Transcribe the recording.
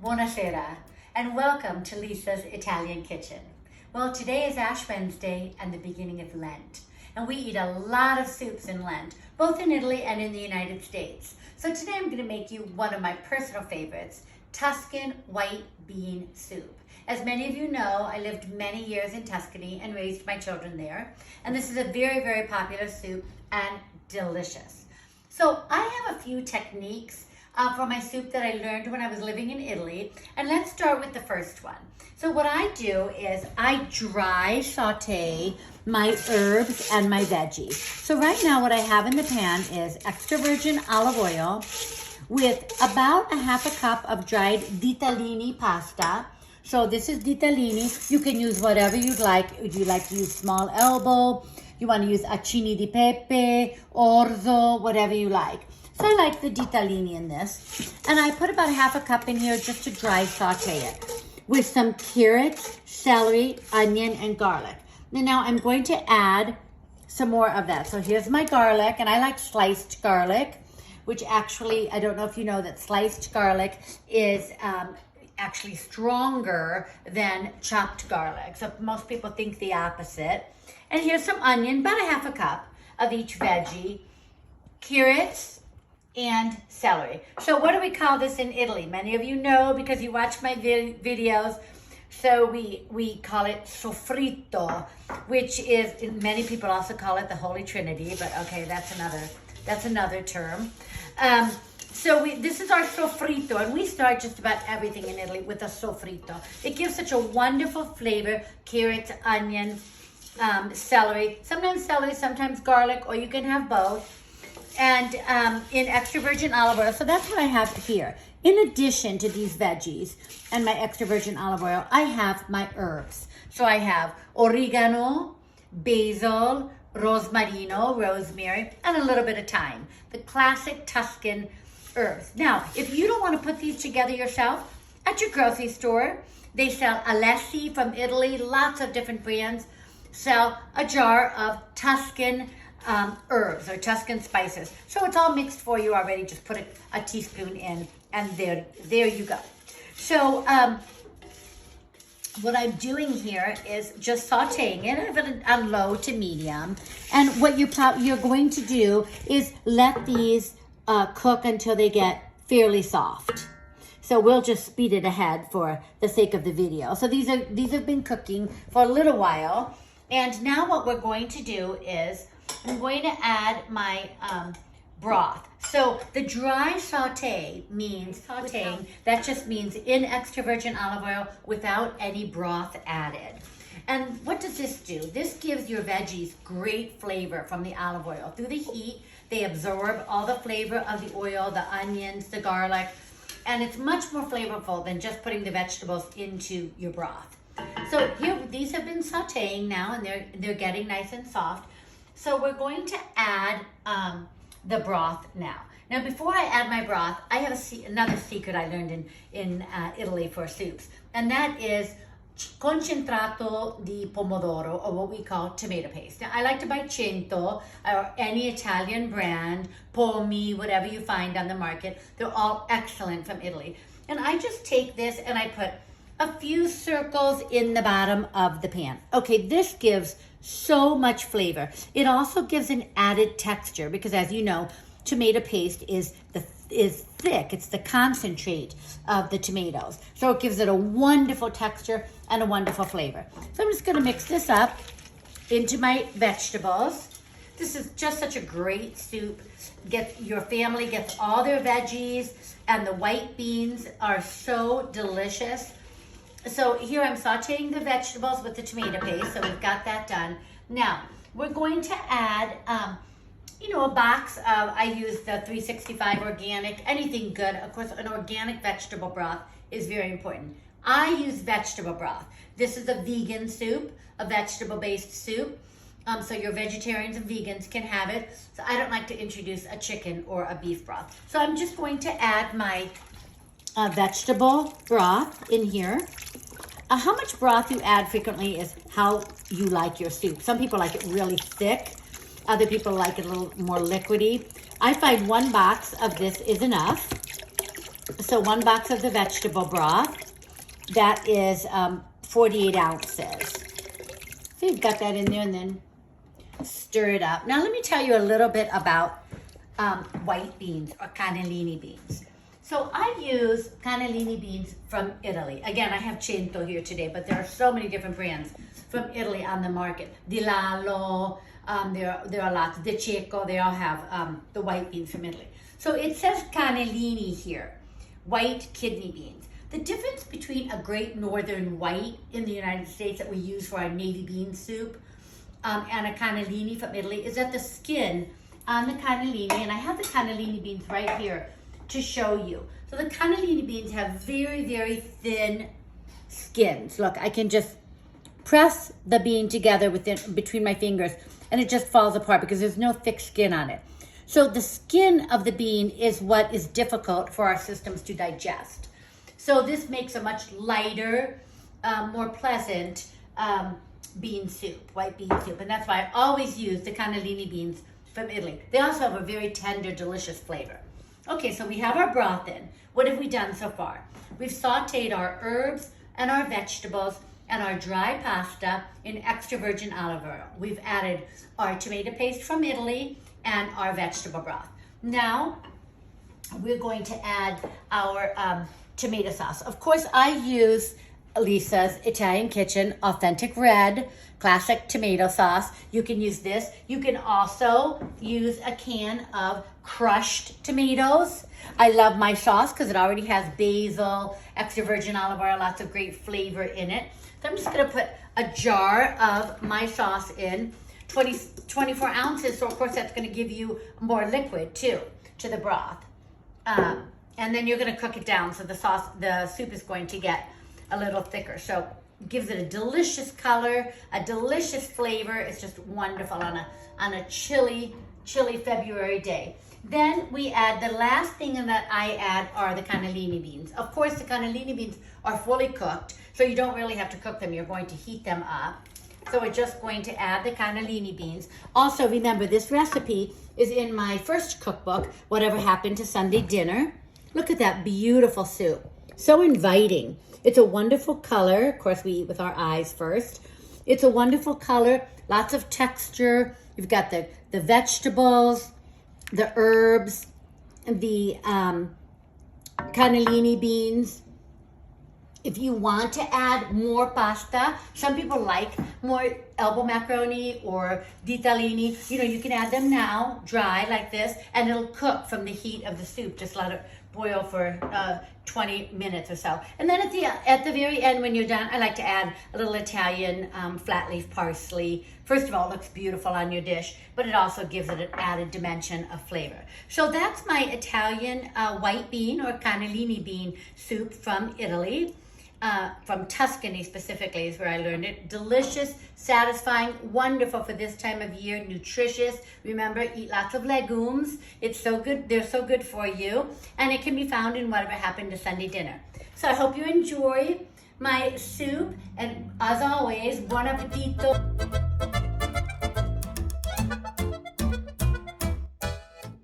Buonasera, and welcome to Lisa's Italian Kitchen. Well, today is Ash Wednesday and the beginning of Lent, and we eat a lot of soups in Lent, both in Italy and in the United States. So today I'm going to make you one of my personal favorites, Tuscan white bean soup. As many of you know, I lived many years in Tuscany and raised my children there, and this is a very, very popular soup and delicious. So I have a few techniques for my soup that I learned when I was living in Italy. And let's start with the first one. So what I do is I dry saute my herbs and my veggies. So right now what I have in the pan is extra virgin olive oil with about a half a cup of dried ditalini pasta. So this is ditalini. You can use whatever you'd like. If you like to use small elbow, you want to use acini di pepe, orzo, whatever you like. So I like the ditalini in this. And I put about half a cup in here just to dry saute it with some carrots, celery, onion, and garlic. And now I'm going to add some more of that. So here's my garlic, and I like sliced garlic, which actually, I don't know if you know that sliced garlic is actually stronger than chopped garlic. So most people think the opposite. And here's some onion, about a half a cup of each veggie, carrots, and celery. So what do we call this in Italy? Many of you know because you watch my videos. So we call it soffritto, which is, many people also call it the Holy Trinity, but okay, that's another term. This is our soffritto, and we start just about everything in Italy with a soffritto. It gives such a wonderful flavor, carrots, onion, celery, sometimes garlic, or you can have both. And in extra virgin olive oil. So that's what I have here. In addition to these veggies and my extra virgin olive oil, I have my herbs. So I have oregano, basil, rosemary, and a little bit of thyme. The classic Tuscan herbs. Now, if you don't want to put these together yourself, at your grocery store, they sell Alessi from Italy. Lots of different brands sell a jar of Tuscan herbs or Tuscan spices. So it's all mixed for you already. Just put a teaspoon in, and there you go. So what I'm doing here is just sauteing it. I have it on low to medium. And what you're going to do is let these cook until they get fairly soft. So we'll just speed it ahead for the sake of the video. So these have been cooking for a little while. And now what we're going to do is I'm going to add my broth. So the dry sauteing, that just means in extra virgin olive oil without any broth added. And what does this do? This gives your veggies great flavor from the olive oil. Through the heat, they absorb all the flavor of the oil, the onions, the garlic, and it's much more flavorful than just putting the vegetables into your broth. So here, these have been sauteing now, and they're getting nice and soft. So we're going to add the broth now. Now, before I add my broth, I have another secret I learned in Italy for soups, and that is concentrato di pomodoro, or what we call tomato paste. Now, I like to buy Cento or any Italian brand, Pomi, whatever you find on the market. They're all excellent from Italy. And I just take this and I put a few circles in the bottom of the pan. Okay, this gives so much flavor. It also gives an added texture because, as you know, tomato paste is thick. It's the concentrate of the tomatoes. So it gives it a wonderful texture and a wonderful flavor. So I'm just gonna mix this up into my vegetables. This is just such a great soup. Your family gets all their veggies, and the white beans are so delicious. So here I'm sauteing the vegetables with the tomato paste, so we've got that done. Now, we're going to add, a box of, I use the 365 organic, anything good. Of course, an organic vegetable broth is very important. I use vegetable broth. This is a vegan soup, a vegetable-based soup. So your vegetarians and vegans can have it. So I don't like to introduce a chicken or a beef broth. So I'm just going to add my vegetable broth in here. How much broth you add frequently is how you like your soup. Some people like it really thick. Other people like it a little more liquidy. I find one box of this is enough. So 1 box of the vegetable broth, that is 48 ounces. So you've got that in there, and then stir it up. Now let me tell you a little bit about white beans or cannellini beans. So I use cannellini beans from Italy. Again, I have Cento here today, but there are so many different brands from Italy on the market. Di Lalo, there are lots. De Cecco, they all have the white beans from Italy. So it says cannellini here, white kidney beans. The difference between a Great Northern White in the United States that we use for our navy bean soup and a cannellini from Italy is that the skin on the cannellini, and I have the cannellini beans right here to show you. So the cannellini beans have very, very thin skins. Look, I can just press the bean together between my fingers and it just falls apart because there's no thick skin on it. So the skin of the bean is what is difficult for our systems to digest. So this makes a much lighter, more pleasant bean soup, white bean soup. And that's why I always use the cannellini beans from Italy. They also have a very tender, delicious flavor. Okay, so we have our broth in. What have we done so far? We've sauteed our herbs and our vegetables and our dry pasta in extra virgin olive oil. We've added our tomato paste from Italy and our vegetable broth. Now, we're going to add our tomato sauce. Of course, I use Lisa's Italian Kitchen Authentic Red Classic Tomato Sauce. You can use this. You can also use a can of crushed tomatoes. I love my sauce because it already has basil, extra virgin olive oil, lots of great flavor in it. So I'm just going to put a jar of my sauce in, 24 ounces. So of course that's going to give you more liquid too to the broth. And then you're going to cook it down so the soup is going to get a little thicker. So it gives it a delicious color, a delicious flavor. It's just wonderful on a chilly February day. Then we add, the last thing that I add are the cannellini beans. Of course, the cannellini beans are fully cooked, so you don't really have to cook them. You're going to heat them up. So we're just going to add the cannellini beans. Also, remember, this recipe is in my first cookbook, Whatever Happened to Sunday Dinner. Look at that beautiful soup. So inviting. It's a wonderful color. Of course, we eat with our eyes first. It's a wonderful color, lots of texture. You've got the vegetables, the herbs, the cannellini beans. If you want to add more pasta, some people like more elbow macaroni or ditalini. You know, you can add them now, dry like this, and it'll cook from the heat of the soup. Just let it boil for 20 minutes or so. And then at the very end, when you're done, I like to add a little Italian flat leaf parsley. First of all, it looks beautiful on your dish, but it also gives it an added dimension of flavor. So that's my Italian white bean or cannellini bean soup from Italy. From Tuscany specifically is where I learned it. Delicious, satisfying, wonderful for this time of year, nutritious. Remember, eat lots of legumes. It's so good. They're so good for you. And it can be found in Whatever Happened to Sunday Dinner. So I hope you enjoy my soup. And as always, buon appetito.